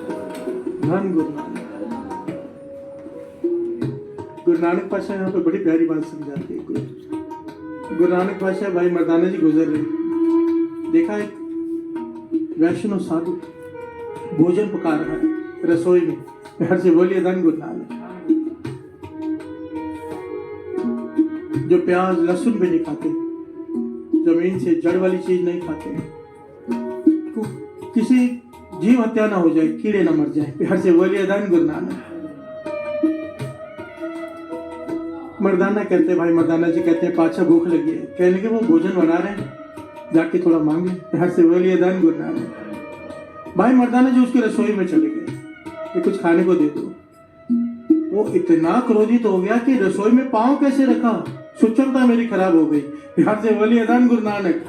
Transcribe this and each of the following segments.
धन गुरु नानक। गुरु नानक पातशाह यहाँ पे बड़ी प्यारी बात समझाते हैं। गुरु नानक पातशाह भाई मर्दाना जी गुजर रहे, देखा एक वैष्णव साधु भोजन पका रहा है रसोई में, घर से बोलिए धन गुरु नानक। जो प्याज लहसुन भी नहीं खाते, जमीन से जड़ वाली चीज नहीं खाते, तो किसी जीव हत्या ना हो जाए, कीड़े ना मर जाए, प्यार से बोलिए धन गुरु नानक। मर्दाना कहते भाई मर्दाना जी कहते हैं पाछा भूख लगी है, कहने के वो भोजन बना रहे हैं, जाके थोड़ा मांगे, प्यार से बोलिए धन गुरु नानक। भाई मर्दाना जी उसकी रसोई में चले गए कि कुछ खाने को दे दो। वो इतना क्रोधित हो गया कि रसोई में पांव कैसे रखा, सुचमता मेरी खराब हो गई, प्यार से बोलिए धन गुरु नानक।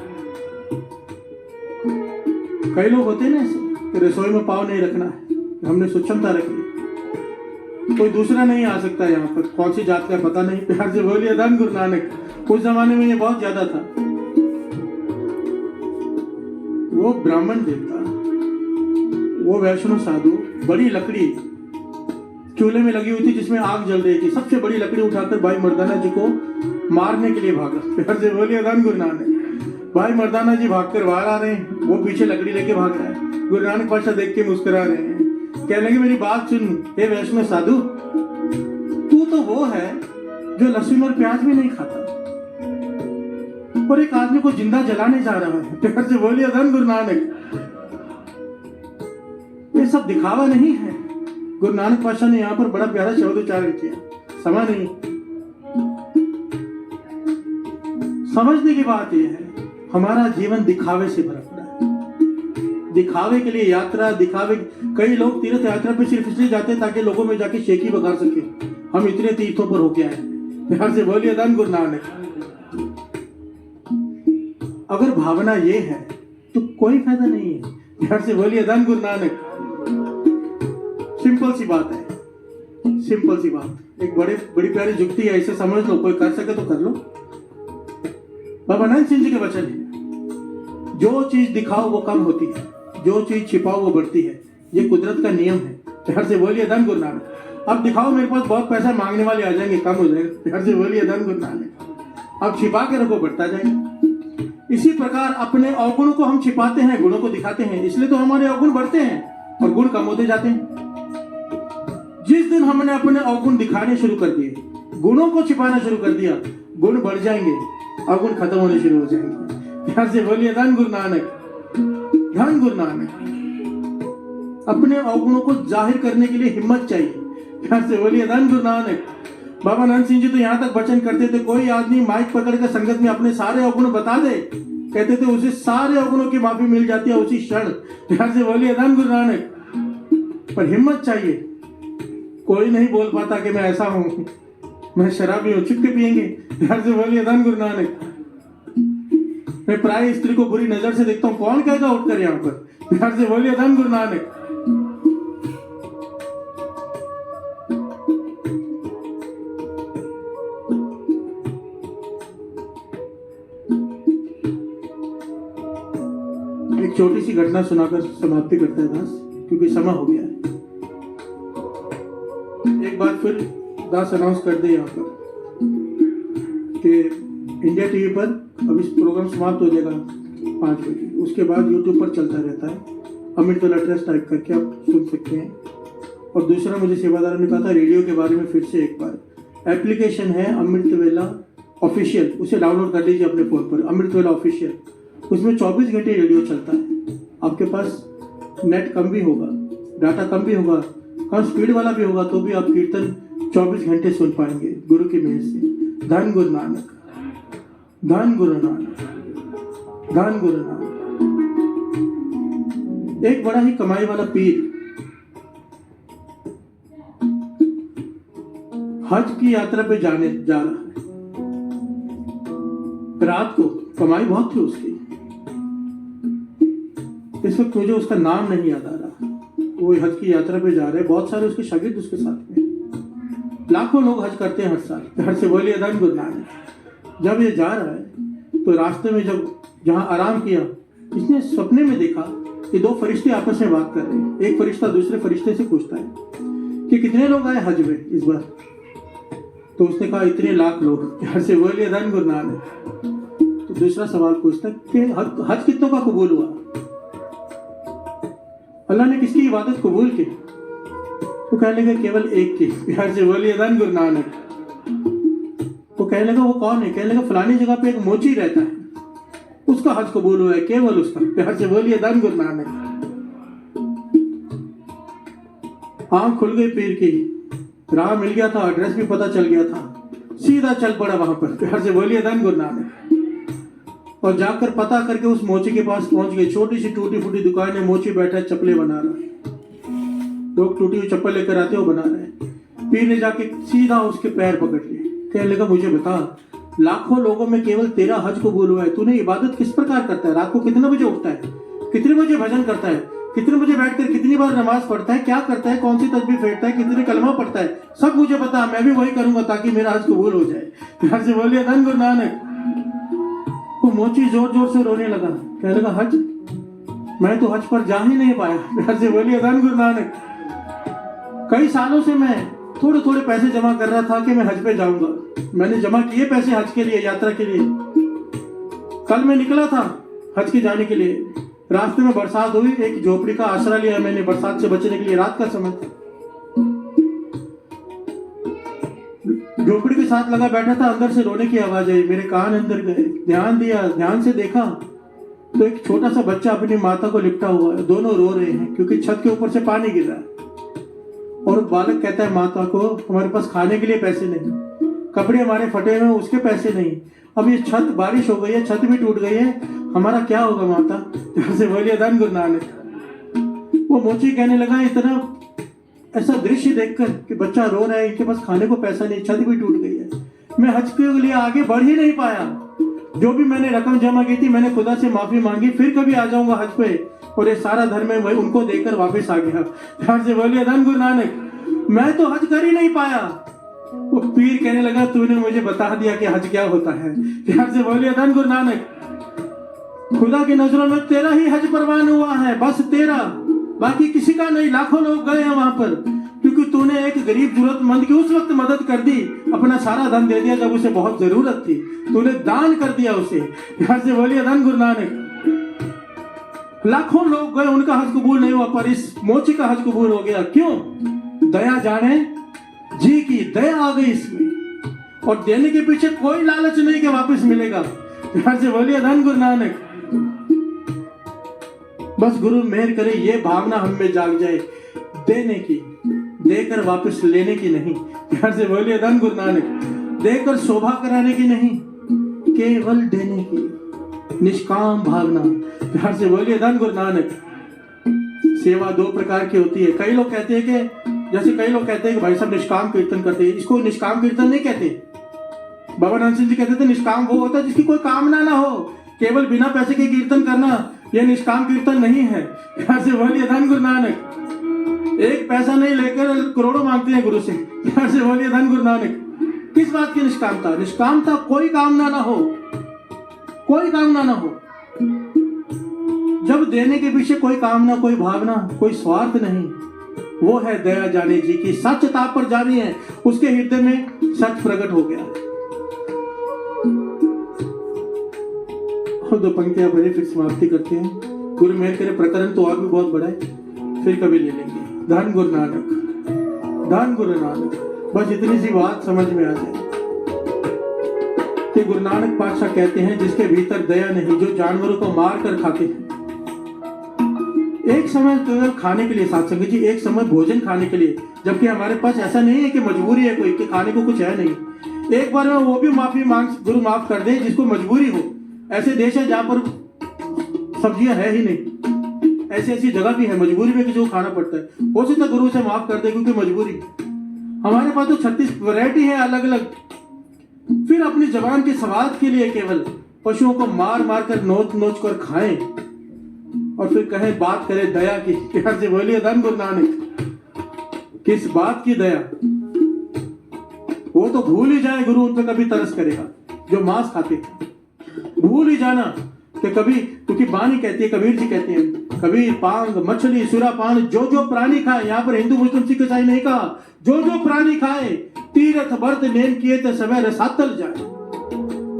कई लोग होते हैं ना ऐसे कि रसोई में पांव नहीं रखना है, हमने सुचमता रखी, कोई दूसरा नहीं आ सकता यहाँ पर, कौन सी जात का पता नहीं, प्यार से बोलिए धन गुरु नानक। उस जमाने में ये बहुत ज्यादा था। वो ब्राह्मण देवता, वो वैष्णव साधु बड़ी लकड़ी चूल्हे में लगी हुई थी जिसमें आग जल रही थी, सबसे बड़ी लकड़ी उठाकर भाई मर्दाना जी को मारने के लिए भागा, प्यार से बोलिए धन गुरु नानक। भाई मर्दाना जी भागकर बाहर आ रहे हैं, वो पीछे लकड़ी लेके भाग रहा है। गुरु नानक पातशाह देख के मुस्कुरा रहे हैं, कहने लगे मेरी बात सुन हे वैष्णव साधु, तू तो वो है जो लहसुन और प्याज भी नहीं खाता और एक आदमी को जिंदा जलाने जा रहा है, प्यार से बोलिए धन गुरु नानक। ये सब दिखावा नहीं है। गुरु नानक पातशाह ने यहाँ पर बड़ा प्यारा शब्द उच्चारण किया, समय नहीं, समझने की बात यह है हमारा जीवन दिखावे से भरा पड़ा है। दिखावे के लिए यात्रा, दिखावे, कई लोग तीर्थ यात्रा पे सिर्फ इसलिए जाते हैं ताकि लोगों में जाके शेखी बगा सके, हम इतने तीर्थों पर होके आए, प्यार से बोलिए धन गुरु नानक। अगर भावना ये है तो कोई फायदा नहीं है, प्यार से बोलिए धन गुरु नानक। सिंपल सी बात है, सिंपल सी बात, एक बड़ी प्यारी जुक्ति है, इसे समझ लो, कोई कर सके तो कर लो। बाबा नानक सिंह जी के वचन है, जो चीज दिखाओ वो कम होती है, जो चीज छिपाओ वो बढ़ती है, ये कुदरत का नियम है, प्यार से बोलिए धन गुरु नानक। अब दिखाओ मेरे पास बहुत पैसा, मांगने वाले आ जाएंगे, कम हो जाएगा, प्यार से बोलिए धन गुरु नानक। अब छिपा के रखो, बढ़ता जाएगा। इसी प्रकार अपने अवगुणों को हम छिपाते हैं, गुणों को दिखाते हैं, इसलिए तो हमारे अवगुण बढ़ते हैं और गुण कम होते जाते हैं। जिस दिन हमने अपने अवगुण दिखाने शुरू कर दिए, गुणों को छिपाना शुरू कर दिया, गुण बढ़ जाएंगे, अवगुण खत्म होने शुरू हो जाएंगे, प्यार से बोलिए धन गुरु नानक। धन गुरु नानक। अपने अवगुणों को जाहिर करने के लिए हिम्मत चाहिए, प्यार से बोलिए धन गुरु नानक। बाबा नानक सिंह जी तो यहाँ तक वचन करते थे, कोई आदमी माइक पकड़कर संगत में अपने सारे अवगुण बता दे, कहते थे उसे सारे अवगुणों की माफी मिल जाती है उसी क्षण, प्यार से बोलिए धन गुरु नानक। पर हिम्मत चाहिए, कोई नहीं बोल पाता कि मैं ऐसा हूं, मैं शराबी हूं, चुपके पिएंगे, प्यार से बोलिए धन गुरु नानक। मैं प्राय स्त्री को बुरी नजर से देखता हूं, कौन कहेगा उठकर यहाँ पर, प्यार से बोलिए धन गुरु नानक। एक छोटी सी घटना सुनाकर समाप्ति करते हैं दास, क्योंकि समय हो गया है। एक बार फिर दास अनाउंस कर दे यहाँ पर कि इंडिया टीवी पर अब इस प्रोग्राम समाप्त हो जाएगा 5 बजे, उसके बाद यूट्यूब पर चलता रहता है, अमृतवेला ट्रस्ट टाइप करके आप सुन सकते हैं। और दूसरा मुझे सेवादार ने कहा था रेडियो के बारे में फिर से एक बार, एप्लीकेशन है अमृतवेला ऑफिशियल, उसे डाउनलोड कर लीजिए अपने फोन पर, अमृतवेला ऑफिशियल, उसमें 24 घंटे रेडियो चलता है। आपके पास नेट कम भी होगा, डाटा कम भी होगा, कम स्पीड वाला भी होगा, तो भी आप कीर्तन 24 घंटे सुन पाएंगे गुरु की मेहर से। धन गुरु नानक, धन गुरु नानक, धन गुरु नानक। एक बड़ा ही कमाई वाला पीर हज की यात्रा पे जा रहा है। रात को कमाई बहुत थी उसकी, इस वक्त मुझे उसका नाम नहीं याद आ रहा। वो हज की यात्रा पे जा रहे हैं, बहुत सारे उसके शागिर्द उसके साथ में, लाखों लोग हज करते हैं हर साल, हर से बोलिए धन गुरु नानक। जब ये जा रहा है तो रास्ते में जब जहां आराम किया, इसने सपने में देखा कि दो फरिश्ते आपस में बात कर रहे हैं। एक फरिश्ता दूसरे फरिश्ते से पूछता है कि कितने लोग आए हज में इस बार? तो उसने कहा इतने लाख लोग। यार से बोलिए धन गुरु नानक। तो दूसरा सवाल पूछता है कि हज कितनों का कबूल हुआ? अल्लाह ने किसकी इबादत कबूल की? तो कहने लगा केवल एक की। यार से बोलिए धन गुरु नानक। तो कहने लगा वो कौन है? कहने लगा फलानी जगह पे एक मोची रहता है, उसका हज कबूल हुआ है, केवल उसका। प्यार से बोलिए धन गुरु नानक। आंख खुल गई पीर की, राह मिल गया था, एड्रेस भी पता चल गया था, सीधा चल पड़ा वहां पर। प्यार से बोलिए धन गुरु नानक। और जाकर पता करके उस मोची के पास पहुंच गए। छोटी सी टूटी फूटी दुकान है, मोची बैठा है, चप्पले बना रहा है। लोग टूटी हुई चप्पल लेकर आते हो, बना रहे हैं। पीर ने जाके सीधा उसके पैर पकड़ लिए। कहने लगा मुझे बता, लाखों लोगों में केवल तेरा हज कबूल हुआ है, तूने इबादत किस प्रकार करता है? रात को कितने बजे उठता है? कितने बजे भजन करता है? कितने बजे बैठकर कितनी बार नमाज पढ़ता है? क्या करता है? कौन सी तस्बीह फेरता है? कितने कलमा पढ़ता है? सब मुझे बता, मैं भी वही करूंगा ताकि मेरा हज कबूल हो जाए। प्यार से बोलिए धन गुरु नानक। वो मोची जोर जोर से रोने लगा। कहने लगा हज, मैं तो हज पर जा ही नहीं पाया। प्यार से बोलिए धन गुरु नानक। कई सालों से मैं थोड़े थोड़े पैसे जमा कर रहा था कि मैं हज पे जाऊंगा। मैंने जमा किए पैसे हज के लिए, यात्रा के लिए। कल मैं निकला था हज के जाने के लिए। रास्ते में बरसात हुई, एक झोपड़ी का आसरा लिया मैंने बरसात से बचने के लिए। रात का समय था, झोपड़ी के साथ लगा बैठा था। अंदर से रोने की आवाज आई, मेरे कान अंदर गए। ध्यान दिया, ध्यान से देखा तो एक छोटा सा बच्चा अपनी माता को लिपटा हुआ है। दोनों रो रहे हैं क्योंकि छत के ऊपर से पानी गिर रहा है। और बालक कहता है माता को, हमारे पास खाने के लिए पैसे नहीं, कपड़े हमारे फटे हुए उसके पैसे नहीं, अब ये छत, बारिश हो गई है, छत भी टूट गई है, हमारा क्या होगा माता? जैसे बोलिए धन गुरु नानक। वो मोची कहने लगा इतना ऐसा दृश्य देखकर कि बच्चा रो रहा है, इनके पास खाने को पैसा नहीं, छत भी टूट गई है, मैं हज के लिए आगे बढ़ ही नहीं पाया। जो भी मैंने रकम जमा की थी मैंने खुदा से माफी मांगी, फिर कभी आ जाऊंगा हज पे, और ये सारा धर्म मैं उनको देकर वापस आ गया। प्यार से बोलिए धन गुरु नानक। मैं तो हज कर ही नहीं पाया। वो पीर कहने लगा तूने मुझे बता दिया कि हज क्या होता है। प्यार से बोलिए धन गुरु नानक। खुदा की नजरों में तेरा ही हज परवान हुआ है, बस तेरा, बाकी किसी का नहीं। लाखों लोग गए हैं वहां पर क्योंकि तूने एक गरीब जरूरतमंद की उस वक्त मदद कर दी, अपना सारा धन दे दिया जब उसे बहुत जरूरत थी, तूने दान कर दिया उसे। प्यार से बोलिए धन गुरु नानक। लाखों लोग गए, उनका हज कबूल नहीं हुआ, पर इस मोची का हज कबूल हो गया। क्यों? दया जाने जी की, दया आ गई इसमें। और देने के पीछे कोई लालच नहीं कि वापस मिलेगा। प्यार से बोलिए धन गुरु नानक। बस गुरु मेहर करे ये भावना हम में जाग जाए, देने की, देकर वापस लेने की नहीं। प्यार से बोलिए धन गुरु नानक। देकर शोभा कराने की नहीं, केवल देने की, निष्काम भावना। प्यार से बोलिए धन गुरु नानक। सेवा दो प्रकार की होती है। कई लोग कहते हैं कि जैसे कई लोग कहते हैं कि भाई साहब निष्काम कीर्तन करते हैं, इसको निष्काम कीर्तन नहीं कहते। बाबा नानक सिंह जी कहते थे निष्काम वो होता है जिसकी कोई कामना ना हो, केवल बिना पैसे के कीर्तन करना, यह निष्काम कीर्तन नहीं है। प्यार से बोलिए धन गुरु नानक। एक पैसा नहीं लेकर करोड़ों मांगते हैं गुरु से। प्यार से बोलिए धन गुरु नानक। किस बात की निष्कामता? निष्कामता कोई कामना ना हो, कोई कामना ना हो। जब देने के पीछे कोई कामना, कोई भावना, कोई स्वार्थ नहीं, वो है दया जाने जी की। सच ताप पर जानी है, उसके हृदय में सच प्रकट हो गया। और दो पंक्तियां पढ़े फिर समाप्ति करते हैं। गुरु मेहर करे, प्रकरण तो और भी बहुत बड़ा है, फिर कभी ले लेंगे। धन गुरु नानक, धन गुरु नानक। बस इतनी सी बात समझ में आ जाए कि गुरु नानक पातशाह कहते हैं जिसके भीतर दया नहीं, जो जानवरों को मार कर खाते हैं। एक समय केवल खाने के लिए साथ संगत जी, एक समय भोजन खाने के लिए, जबकि हमारे पास ऐसा नहीं है कि मजबूरी है कोई कि खाने को कुछ है नहीं। एक बार में वो भी माफी मांग, गुरु माफ कर दे जिसको मजबूरी हो। ऐसे देश है जहां पर सब्जियां है ही नहीं, ऐसी ऐसी जगह भी है मजबूरी में किसी को खाना पड़ता है, हो सकता गुरु से माफ कर दे क्योंकि मजबूरी। हमारे पास तो 36 वैरायटी है अलग अलग। फिर अपनी जबान के स्वाद के लिए केवल पशुओं को मार मार कर नोच नोच कर खाएं और फिर कहें बात करें दया की। प्यार से बोलिए धन गुरु नानक। किस बात की दया? वो तो भूल ही जाए गुरु उन पर कभी तरस करेगा जो मांस खाते। भूल ही जाना कि कभी, क्योंकि बानी कहती है, कबीर जी कहते हैं कबीर पांग, मछली, सुरापान जो जो प्राणी खाए, यहाँ पर हिंदू मुस्लिम सिख ईसाई नहीं कहा, जो जो प्राणी खाए तीर्थ व्रत नेम किए तो समय रसातल जाए।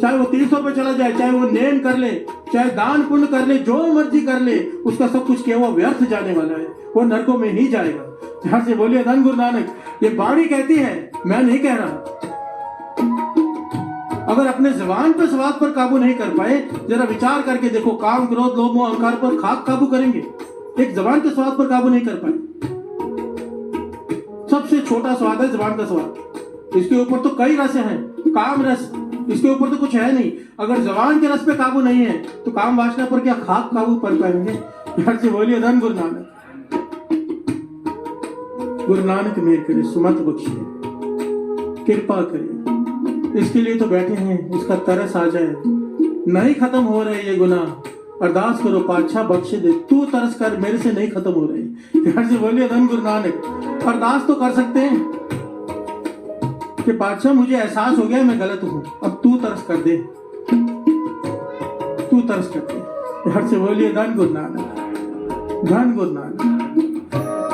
चाहे वो 300 पे चला जाए, चाहे वो नेम कर ले, चाहे दान पुण्य कर ले, जो मर्जी कर ले, उसका सब कुछ किया हुआ व्यर्थ जाने वाला है, वो नरकों में ही जाएगा। ध्यान से बोलिए धन गुरु नानक। ये वाणी कहती है, मैं नहीं कह रहा। अगर अपने जबान पे स्वाद पर काबू नहीं कर पाए, जरा विचार करके देखो, काम क्रोध लोभ मोह अहंकार पर काबू करेंगे, एक जबान के स्वाद पर काबू नहीं कर पाए। सबसे छोटा स्वाद है जबान का स्वाद, इसके ऊपर तो कई रस हैं, काम रस, इसके ऊपर तो कुछ है नहीं। अगर जबान के रस पे काबू नहीं है तो काम वासना पर क्या खाक काबू कर पाएंगे। यार से बोलिए धन गुरु नानक। गुरु नानक मेहर करे, सुमत बख्शिए, कृपा करे। इसके लिए तो बैठे हैं, इसका तरस आ जाए, नहीं खत्म हो रहे ये गुनाह, अरदास करो पातशाह बख्शे दे, तू तरस कर, मेरे से नहीं खत्म हो रहे। यार से बोलिए धन गुरु नानक। अरदास तो कर सकते हैं कि पातशाह मुझे एहसास हो गया मैं गलत हूं, अब तू तरस कर दे, तू तरस कर दे। यार से बोलिए धन गुरु नानक, धन गुरु नानक।